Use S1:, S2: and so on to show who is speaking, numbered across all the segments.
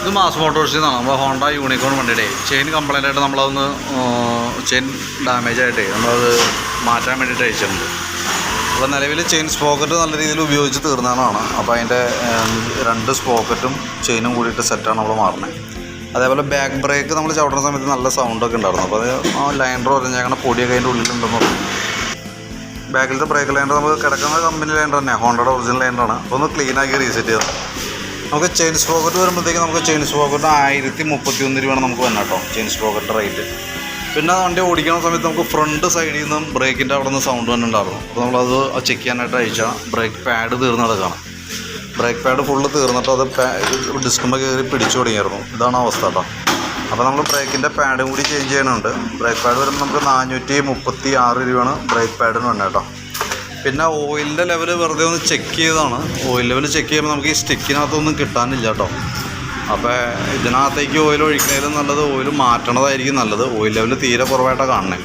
S1: ഇത് മാസ് മോട്ടോഴ്സിൽ നിന്നാണ് നമ്മൾ ഹോണ്ട യൂണിക്കോൺ വണ്ടിയുടെ ചെയിൻ കംപ്ലൈൻ്റ് ആയിട്ട് നമ്മളതൊന്ന് ചെയിൻ ഡാമേജ് ആയിട്ടേ നമ്മളത് മാറ്റാൻ വേണ്ടിയിട്ട് അയച്ചിട്ടുണ്ട്. അപ്പോൾ നിലവിൽ ചെയിൻ സ്പോക്കറ്റ് നല്ല രീതിയിൽ ഉപയോഗിച്ച് തീർന്നതാണ്. അപ്പോൾ അതിൻ്റെ 2 സ്പോക്കറ്റും ചെയിനും കൂടിയിട്ട് സെറ്റാണ് നമ്മൾ മാറുന്നത്. അതേപോലെ ബാക്ക് ബ്രേക്ക് നമ്മൾ ചവിട്ടുന്ന സമയത്ത് നല്ല സൗണ്ടൊക്കെ ഉണ്ടായിരുന്നു. അപ്പോൾ അത് ആ ലൈനർ പറഞ്ഞേക്കണ പൊടിയൊക്കെ അതിൻ്റെ ഉള്ളിലുണ്ടെന്ന് പറഞ്ഞു. ബാക്കിലത്തെ ബ്രേക്ക് ലൈനർ നമുക്ക് കിടക്കുന്ന കമ്പനി ലൈനർ തന്നെ, ഹോണ്ടയുടെ ഒറിജിനൽ ലൈനറാണ്. അപ്പോൾ ഒന്ന് ക്ലീനാക്കി റീസെറ്റ് ചെയ്താൽ നമുക്ക് ചെയിൻ സ്പോക്കറ്റ് വരുമ്പോഴത്തേക്ക് നമുക്ക് ചെയിൻ സ്പോക്കറ്റ് 1031 രൂപയാണ് നമുക്ക് വരണം കേട്ടോ, ചെയിൻ സ്പോക്കറ്റ് റേറ്റ്. പിന്നെ വണ്ടി ഓടിക്കുന്ന സമയത്ത് നമുക്ക് ഫ്രണ്ട് സൈഡിൽ നിന്നും ബ്രേക്കിൻ്റെ അവിടെ നിന്ന് സൗണ്ട് തന്നെ ഉണ്ടായിരുന്നു. അപ്പോൾ നമ്മളത് ചെക്ക് ചെയ്യാനായിട്ട് അയച്ചാൽ ബ്രേക്ക് പാഡ് തീർന്ന് കിടക്കുകയാണ്. ബ്രേക്ക് പാഡ് ഫുള്ള് തീർന്നിട്ട് അത് ഡിസ്കുമ്പോൾ കയറി പിടിച്ചു തുടങ്ങിയായിരുന്നു. ഇതാണ് അവസ്ഥ കേട്ടോ. അപ്പോൾ നമ്മൾ ബ്രേക്കിൻ്റെ പാഡും കൂടി ചേഞ്ച് ചെയ്യാനുണ്ട്. ബ്രേക്ക് പാഡ് വരുമ്പോൾ നമുക്ക് 436 രൂപയാണ് ബ്രേക്ക് പാഡിന് വേണം കേട്ടോ. പിന്നെ ഓയിലിൻ്റെ ലെവൽ വെറുതെ ഒന്ന് ചെക്ക് ചെയ്തതാണ്. ഓയിൽ ലെവൽ ചെക്ക് ചെയ്യുമ്പോൾ നമുക്ക് ഈ സ്റ്റിക്കിനകത്തൊന്നും കിട്ടാനില്ല കേട്ടോ. അപ്പോൾ ഇതിനകത്തേക്ക് ഓയിൽ ഒഴിക്കുന്നതിലും നല്ലത് ഓയിൽ മാറ്റണതായിരിക്കും നല്ലത്. ഓയിൽ ലെവൽ തീരെ കുറവായിട്ടാണ് കാണുന്നത്.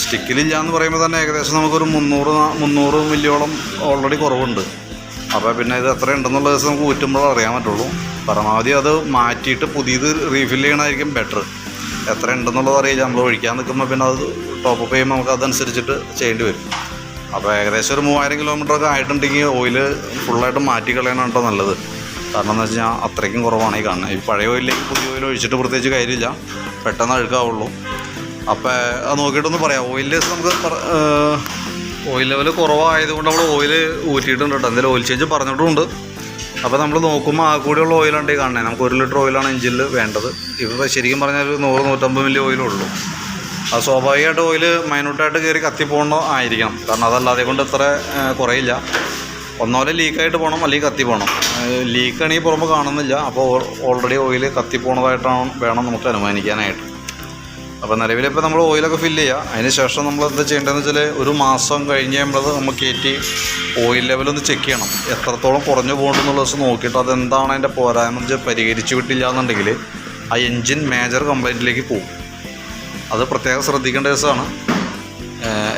S1: സ്റ്റിക്കിലില്ല എന്ന് പറയുമ്പോൾ തന്നെ ഏകദേശം നമുക്കൊരു 300 മില്ലിയോളം ഓൾറെഡി കുറവുണ്ട്. അപ്പോൾ പിന്നെ ഇത് എത്ര ഉണ്ടെന്നുള്ള ദിവസം നമുക്ക് ഊറ്റുമ്പോഴേ അറിയാൻ പറ്റുള്ളൂ. പരമാവധി അത് മാറ്റിയിട്ട് പുതിയത് റീഫിൽ ചെയ്യണമായിരിക്കും ബെറ്റർ. എത്ര ഉണ്ടെന്നുള്ളത് അറിയില്ല. നമ്മൾ ഒഴിക്കാൻ നിൽക്കുമ്പോൾ പിന്നെ അത് ടോപ്പ് ചെയ്യുമ്പോൾ നമുക്ക് അതനുസരിച്ചിട്ട് ചെയ്യേണ്ടി വരും. അപ്പോൾ ഏകദേശം ഒരു 3000 കിലോമീറ്ററൊക്കെ ആയിട്ടുണ്ടെങ്കിൽ ഓയിൽ ഫുള്ളായിട്ട് മാറ്റി കളയണം കേട്ടോ നല്ലത്. കാരണം എന്ന് വെച്ച് കഴിഞ്ഞാൽ അത്രയ്ക്കും കുറവാണ് ഈ കാണുന്നത്. ഈ പഴയ ഓയിലേക്ക് പുതിയ ഓയിൽ ഒഴിച്ചിട്ട് പ്രത്യേകിച്ച് കാര്യമില്ല, പെട്ടെന്ന് അഴുക്കാവുള്ളൂ. അപ്പോൾ അത് നോക്കിയിട്ടൊന്ന് പറയാം. ഓയിലിൽ നമുക്ക് ഓയിൽ ലെവൽ കുറവായതുകൊണ്ട് നമ്മൾ ഓയിൽ ഊറ്റിയിട്ടുണ്ട് കേട്ടോ. എന്തെങ്കിലും ഓയിൽ ചേഞ്ച് പറഞ്ഞിട്ടുമുണ്ട്. അപ്പോൾ നമ്മൾ നോക്കുമ്പോൾ ആ കൂടിയുള്ള ഓയിലാണ് ഈ കാണുന്നത്. നമുക്ക് 1 ലിറ്റർ ഓയിലാണ് എഞ്ചിനിൽ വേണ്ടത്. ഇപ്പോൾ ശരിക്കും പറഞ്ഞാൽ ഒരു 100-150 മില്ലി ഓയിലുള്ളൂ. അത് സ്വാഭാവികമായിട്ട് ഓയിൽ മൈന്യൂട്ടായിട്ട് കയറി കത്തിപ്പോകണോ ആയിരിക്കണം. കാരണം അതല്ലാതെ കൊണ്ട് ഇത്ര കുറയില്ല. ഒന്നോലെ ലീക്കായിട്ട് പോകണം, അല്ലെങ്കിൽ കത്തി പോകണം. ലീക്കാണെങ്കിൽ പുറമെ കാണുന്നില്ല. അപ്പോൾ ഓൾറെഡി ഓയിൽ കത്തിപ്പോണതായിട്ടാണ് വേണം നമുക്ക് അനുമാനിക്കാനായിട്ട്. അപ്പോൾ നിലവിലിപ്പോൾ നമ്മൾ ഓയിലൊക്കെ ഫില്ല് ചെയ്യുക. അതിന് ശേഷം നമ്മൾ എന്താ ചെയ്യേണ്ടതെന്ന് വെച്ചാൽ 1 മാസം കഴിഞ്ഞ് കഴിയുമ്പോൾ നമ്മൾ കയറ്റി ഓയിൽ ലെവലൊന്ന് ചെക്ക് ചെയ്യണം. എത്രത്തോളം കുറഞ്ഞു പോകണമെന്നുള്ള ദിവസം നോക്കിയിട്ട് അതെന്താണ് അതിൻ്റെ പോരായ്മ വെച്ചാൽ പരിഹരിച്ച് വിട്ടില്ല എന്നുണ്ടെങ്കിൽ ആ എൻജിൻ മേജർ കംപ്ലൈൻറ്റിലേക്ക് പോകും. അത് പ്രത്യേകം ശ്രദ്ധിക്കേണ്ട ദിവസമാണ്.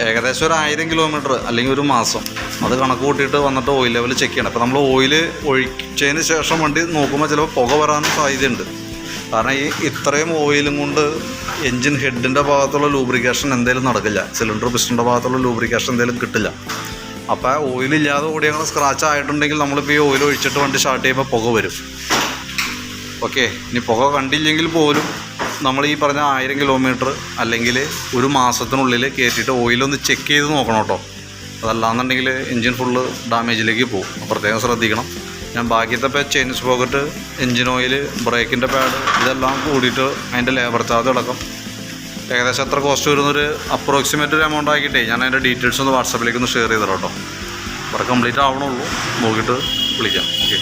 S1: ഏകദേശം ഒരു 1000 കിലോമീറ്റർ അല്ലെങ്കിൽ 1 മാസം അത് കണക്ക് കൂട്ടിയിട്ട് വന്നിട്ട് ഓയിൽ ലെവൽ ചെക്ക് ചെയ്യണം. അപ്പോൾ നമ്മൾ ഓയിൽ ഒഴിച്ചതിന് ശേഷം വണ്ടി നോക്കുമ്പോൾ ചിലപ്പോൾ പുക വരാനും സാധ്യതയുണ്ട്. കാരണം ഇത്രയും ഓയിലും കൊണ്ട് എൻജിൻ ഹെഡിൻ്റെ ഭാഗത്തുള്ള ലൂബ്രിക്കേഷൻ എന്തെങ്കിലും നടക്കില്ല. സിലിണ്ടർ പിസ്റ്റൻ്റെ ഭാഗത്തുള്ള ലൂബ്രിക്കേഷൻ എന്തെങ്കിലും കിട്ടില്ല. അപ്പോൾ ഓയിലില്ലാതെ ഓടി അങ്ങനെ സ്ക്രാച്ച് ആയിട്ടുണ്ടെങ്കിൽ നമ്മളിപ്പോൾ ഈ ഓയിൽ ഒഴിച്ചിട്ട് വണ്ടി സ്റ്റാർട്ട് ചെയ്യുമ്പോൾ പുക വരും. ഓക്കെ, ഇനി പുക കണ്ടില്ലെങ്കിൽ പോലും നമ്മൾ ഈ പറഞ്ഞ 1000 കിലോമീറ്റർ അല്ലെങ്കിൽ 1 മാസത്തിനുള്ളിൽ കയറ്റിയിട്ട് ഓയിലൊന്ന് ചെക്ക് ചെയ്ത് നോക്കണം കേട്ടോ. അതല്ലാന്നുണ്ടെങ്കിൽ എൻജിൻ ഫുള്ള് ഡാമേജിലേക്ക് പോകും. പ്രത്യേകം ശ്രദ്ധിക്കണം. ഞാൻ ബാക്കിയത്തെ ചെയിൻ സ്പോക്കറ്റ്, എൻജിൻ ഓയിൽ, ബ്രേക്കിൻ്റെ പാഡ് ഇതെല്ലാം കൂടിയിട്ട് അതിൻ്റെ ലേബർ ചാർജ് അടക്കം ഏകദേശം എത്ര കോസ്റ്റ് വരുന്നൊരു അപ്രോക്സിമേറ്റ് ഒരു എമൗണ്ട് ആക്കിയിട്ടേ ഞാൻ അതിൻ്റെ ഡീറ്റെയിൽസ് ഒന്ന് വാട്സാപ്പിലേക്ക് ഒന്ന് ഷെയർ ചെയ്തോ കേട്ടോ. ഇവിടെ കംപ്ലീറ്റ് ആവണുള്ളൂ. നോക്കിയിട്ട് വിളിക്കാം. ഓക്കെ.